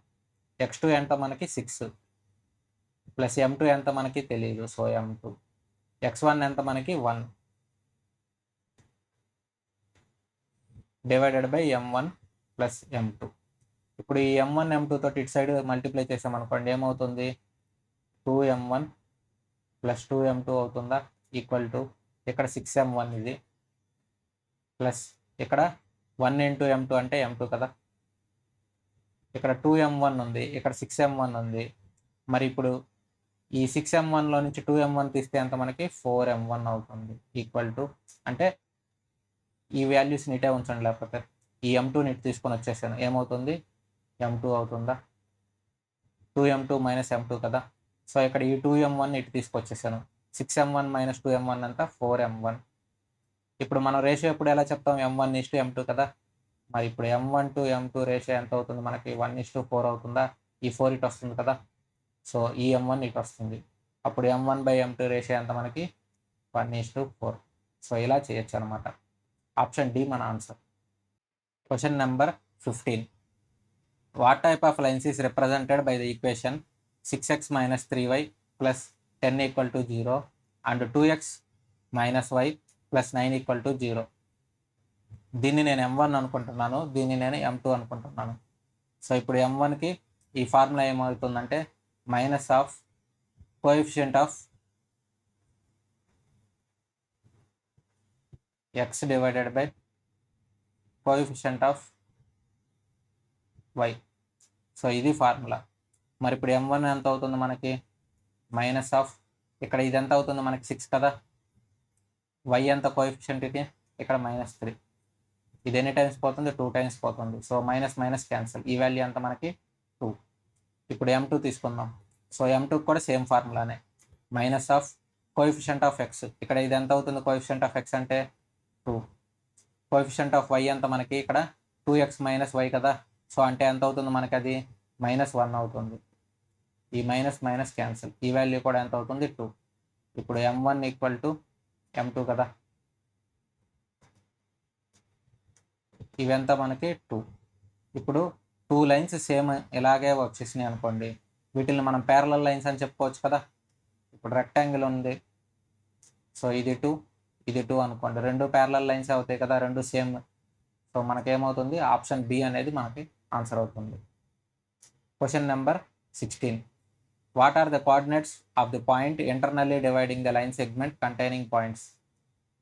x2 ఎంత మనకి? 6 ప్లస్ m2 ఎంత మనకి? తెలియదు. So m2. x1 ఎంత మనకి? 1 divided by m1 plus m2. ఇప్పుడు ఈ m1 m2 తోటి ఇటు సైడ్ మల్టిప్లై చేసామనుకోండి, ఏమవుతుంది? 2m1 ప్లస్ 2m2 అవుతుందా? ఈక్వల్ టు ఇక్కడ 6m1 ఇది ప్లస్ ఇక్కడ 1 × m2 అంటే m2 కదా. ఇక్కడ 2m1 ఉంది, ఇక్కడ 6m1 ఉంది. మరి ఇప్పుడు ఈ 6m1లో నుంచి 2m1 తీస్తే ఎంత మనకి? 4m1 అవుతుంది. ఈక్వల్ టు అంటే ఈ వాల్యూస్ని ఇటే ఉంచండి, లేకపోతే ఈ m2ని ఇటు తీసుకొని వచ్చేసాను, ఏమవుతుంది? m2 అవుతుందా? 2m2 మైనస్ m2 కదా. సో ఇక్కడ ఈ 2m1 ఇటు తీసుకొచ్చేసాను. 6m1 - 2m1 అంతా 4m1. ఇప్పుడు మనం రేషియో ఎప్పుడు ఎలా చెప్తాం? m1:m2 కదా. మరి ఇప్పుడు m1 to m2 రేషియో ఎంత అవుతుంది మనకి? 1:4 అవుతుందా? ఈ 4 ఇటు వస్తుంది కదా. సో ఈ m1 ఇటు వస్తుంది. అప్పుడు m1/m2 రేషియో ఎంత మనకి? 1:4. సో ఇలా చేయొచ్చు అనమాట. ఆప్షన్ డి మన answer. Question number 15. What type of lines is represented by the equation 6x - 3y plus 10 = 0 and 2x - y plus 9 = 0? దీన్ని నేను m1 అనుకుంటున్నాను, దీన్ని నేను m2 అనుకుంటున్నాను. సో ఇప్పుడు m1కి ఈ ఫార్ములా ఏమవుతుందంటే minus of coefficient of x divided by coefficient of y. So ఇది ఫార్ములా. మరి ఇప్పుడు m1 ఎంత అవుతుంది మనకి? మైనస్ ఆఫ్ ఇక్కడ ఇది ఎంత అవుతుంది మనకి? 6 కదా. y ఎంత కోఎఫిషియంట్ ఇది? ఇక్కడ -3. ఇది ఎన్ని టైమ్స్ పోతుంది? 2 టైమ్స్ పోతుంది. So minus minus cancel. ఈ వాల్యూ ఎంత మనకి? 2. ఇప్పుడు m2 తీసుకుందాం. సో m2 కూడా సేమ్ ఫార్ములానే, minus of coefficient of x. ఇక్కడ ఇది ఎంత అవుతుంది? కోఎఫిషియంట్ ఆఫ్ x అంటే 2. కోఎఫిషియంట్ ఆఫ్ y ఎంత మనకి? ఇక్కడ 2x - y కదా. సో అంటే ఎంత అవుతుంది మనకి? అది -1 అవుతుంది. ఈ మైనస్ మైనస్ క్యాన్సిల్. ఈ వాల్యూ కూడా ఎంత అవుతుంది? 2. ఇప్పుడు m1 = m2 కదా. ఇవెంత మనకి? 2. ఇప్పుడు 2 లైన్స్ సేమ్ ఇలాగే వచ్చేసినాయి అనుకోండి, వీటిని మనం ప్యారలల్ లైన్స్ అని చెప్పుకోవచ్చు కదా. ఇప్పుడు రెక్టాంగిల్ ఉంది, సో ఇది 2 ఇది 2 అనుకోండి, రెండు ప్యారలల్ లైన్స్ అవుతాయి కదా, రెండు సేమ్. సో మనకేమవుతుంది? ఆప్షన్ బి అనేది మనకి ఆన్సర్ అవుతుంది. Question number 16. What are the coordinates of the point internally dividing the line segment containing points?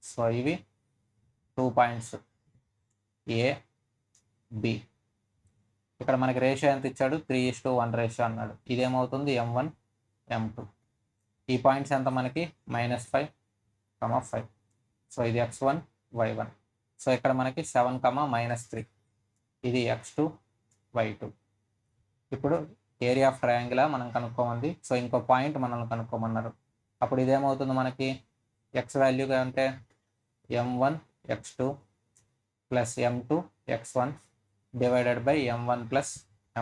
So ఇవి 2 పాయింట్స్ ఏ బి. ఇక్కడ మనకి రేషియో ఎంత ఇచ్చాడు? 3:1 రేషియో అన్నాడు. ఇదేమవుతుంది? m1 m2. ఈ పాయింట్స్ ఎంత మనకి? -5, 5. సో ఇది x1 y1. సో ఇక్కడ మనకి 7, -3. ఇది x2 y2. ఇప్పుడు ఏరియా ఆఫ్ ట్రయాంగిల్ మనం కనుక్కోమంది. సో ఇంకో పాయింట్ మనల్ని కనుక్కోమన్నారు. అప్పుడు ఇదేమవుతుంది మనకి? ఎక్స్ వాల్యూగా అంటే m1 x2 plus m2 x1 divided by m1 plus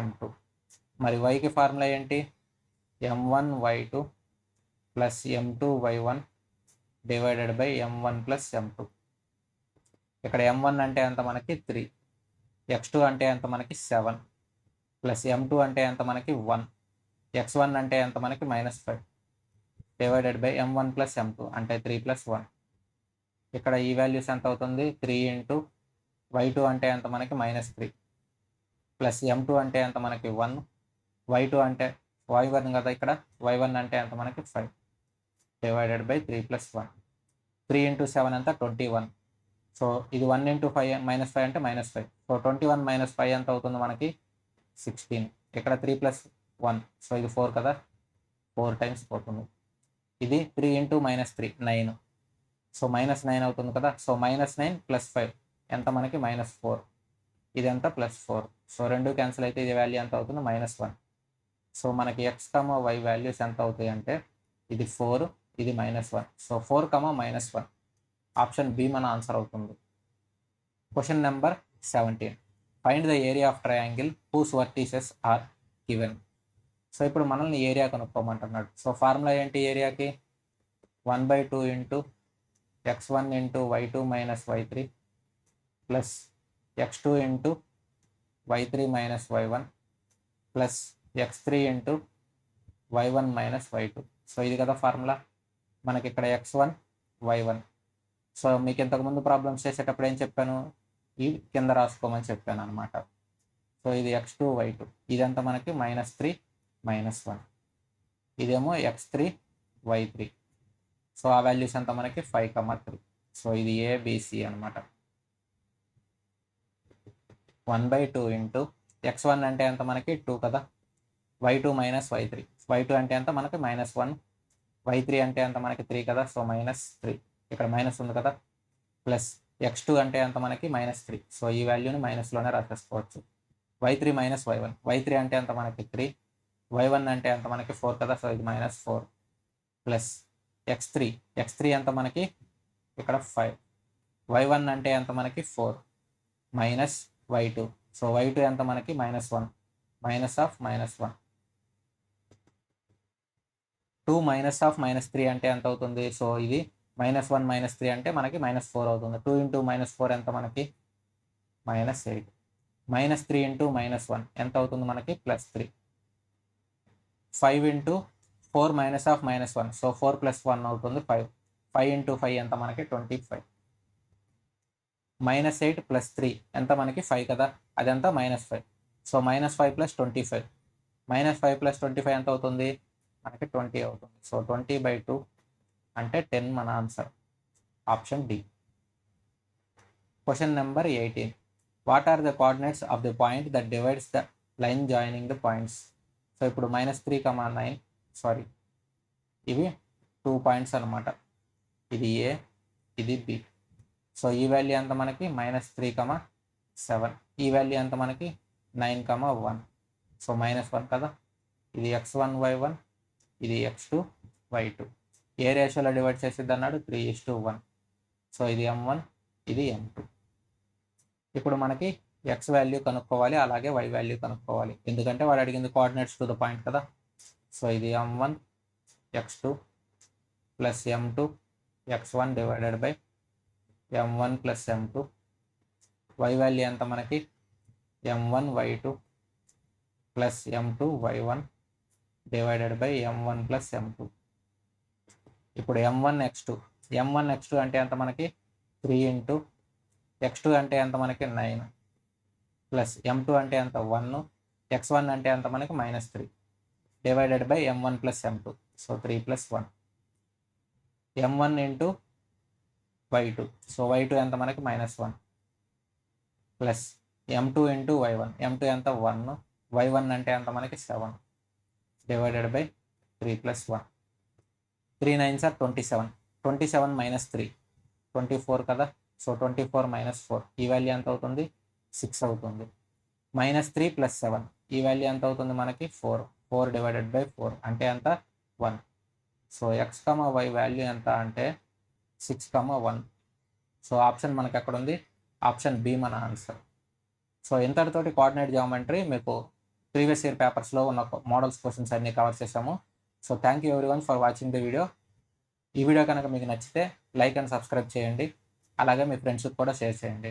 m2. మరి వైకి ఫార్ములా ఏంటి? m1 y2 plus m2 y1 divided by m1 plus m2. ఇక్కడ m1 అంటే ఎంత మనకి? 3. x2 అంటే ఎంత మనకి? 7 ప్లస్ m2 అంటే ఎంత మనకి? 1. x1 అంటే ఎంత మనకి? -5 divided by m1 plus m2 అంటే 3 + 1. ఇక్కడ ఈ వాల్యూస్ ఎంత అవుతుంది? 3 × y2 అంటే ఎంత మనకి -3 ప్లస్ m2 అంటే ఎంత మనకి 1, y2 అంటే y1 కదా ఇక్కడ, y1 అంటే ఎంత మనకి 5 డివైడెడ్ బై 3 + 1. 3 × 7 ఎంత 21. సో ఇది 1 × 5 -5 అంటే -5. సో 21 - 5 ఎంత అవుతుంది మనకి 16. ఇక్కడ 3 + 1, సో ఇది 4 కదా, 4 టైమ్స్ పోతుంది. ఇది 3 × -3 9. సో -9 అవుతుంది కదా. సో -9 + 5 ఎంత మనకి -4. ఇది ఎంత +4. సో 2 క్యాన్సిల్ అయితే ఇది వాల్యూ ఎంత అవుతుంది -1. సో మనకి x, y వాల్యూస్ ఎంత అవుతాయి అంటే ఇది 4, ఇది -1. సో 4, -1. ఆప్షన్ బి మన ఆన్సర్ అవుతుంది. Question number 17. Find the area of triangle whose vertices are given. So ఇప్పుడు మనల్ని ఏరియా కనుక్కోమంటున్నాడు. సో ఫార్ములా ఏంటి ఏరియాకి? 1/2 × x1 × y2 - y3 plus x2 × y3 - y1 plus x3 × y1 - y2. So ఇది కదా formula. మనకి ఇక్కడ x1, y1. సో మీకు ఇంతకుముందు ప్రాబ్లమ్స్ చేసేటప్పుడు ఏం చెప్పాను? ఈ కింద రాసుకోమని చెప్పాను అనమాట. సో ఇది x2, y2. ఇదంతా మనకి -3, -1. ఇదేమో x3, y3. సో ఆ వాల్యూస్ అంతా మనకి 5, 3. సో ఇది ABC అనమాట. 1/2 × x1 అంటే ఎంత మనకి 2 కదా, y2 - y3. y2 అంటే ఎంత మనకి -1, y3 అంటే ఎంత మనకి 3 కదా, సో -3. ఇక్కడ మైనస్ ఉంది కదా, ప్లస్ x2 అంటే ఎంత మనకి -3. సో ఈ వాల్యూని మైనస్లోనే రాసేసుకోవచ్చు. y3 - y1. y3 అంటే ఎంత మనకి 3, y1 అంటే ఎంత మనకి 4 కదా, సో ఇది -4 ప్లస్ x3 ఎంత మనకి ఇక్కడ 5, y1 అంటే ఎంత మనకి 4 మైనస్ y2. సో y2 ఎంత మనకి -1, -1. 2 -3 అంటే ఎంత అవుతుంది? సో ఇది -1 - 3 అంటే మనకి -4 అవుతుంది. 2 × -4 ఎంత మనకి -8. -3 × -1 ఎంత అవుతుంది మనకి +3. 5 × 4 -1. సో 4 + 1 అవుతుంది 5. 5 × 5 ఎంత మనకి 25. -8 + 3 ఎంత మనకి 5 కదా, అదంతా -5. సో -5 + 25. -5 + 25 ఎంత అవుతుంది మనకి 20 అవుతుంది. సో 20/2 అంటే 10 మన answer. Option D. Question number 18. What are the coordinates of the point that divides the line joining the points. So ఇప్పుడు -3, 9 సారీ ఇవి 2 పాయింట్స్ అనమాట. ఇది ఏ, ఇది బి. సో ఈ వాల్యూ ఎంత మనకి -3, 7. ఈ వాల్యూ ఎంత మనకి 9, 1. సో -1 కదా. ఇది x1, y1, ఇది x2, y2. ఏ రేషియోలో డివైడ్ చేసిద్ది అన్నాడు? 3:1. సో ఇది m1, ఇది m2. ఇప్పుడు మనకి x వాల్యూ కనుక్కోవాలి, అలాగే y వాల్యూ కనుక్కోవాలి. ఎందుకంటే వాడు అడిగింది కోఆర్డినేట్స్ టు ద పాయింట్ కదా. సో ఇది m1 x2 plus m2 x1 divided by m1 plus m2. y value ఎంత మనకి m1 y2 plus m2 y1 divided by m1 plus m2. ఇప్పుడు m1 x2 అంటే ఎంత మనకి 3 × x2 అంటే ఎంత మనకి 9 ప్లస్ m2 అంటే ఎంత 1, x1 అంటే ఎంత మనకి -3 divided by m1 plus m2. So 3 + 1. m1 × y2. So y2 ఎంత మనకి -1 ప్లస్ m2 × y1. m2 ఎంత 1, y1 అంటే ఎంత మనకి 7 డివైడెడ్ బై 3 + 1. 3 9s are 27. 27 - 3 24 కదా. సో 24 - 4 ఈ వాల్యూ ఎంత అవుతుంది 6 అవుతుంది. -3 + 7 ఈ వాల్యూ ఎంత అవుతుంది మనకి 4 డివైడెడ్ బై 4 అంటే ఎంత 1. సో x, y వాల్యూ ఎంత అంటే 6, 1. సో ఆప్షన్ మనకి ఎక్కడ ఉంది? ఆప్షన్ బి మన ఆన్సర్. సో ఇంతటితోటి కోఆర్డినేట్ జామెట్రీ మీకు ప్రీవియస్ ఇయర్ పేపర్స్లో ఉన్న మోడల్స్ క్వశ్చన్స్ అన్ని కవర్ చేసాము. So thank you everyone for watching the video. ఈ వీడియో కనుక మీకు నచ్చితే లైక్ అండ్ సబ్స్క్రైబ్ చేయండి, అలాగే మీ ఫ్రెండ్స్కి కూడా షేర్ చేయండి.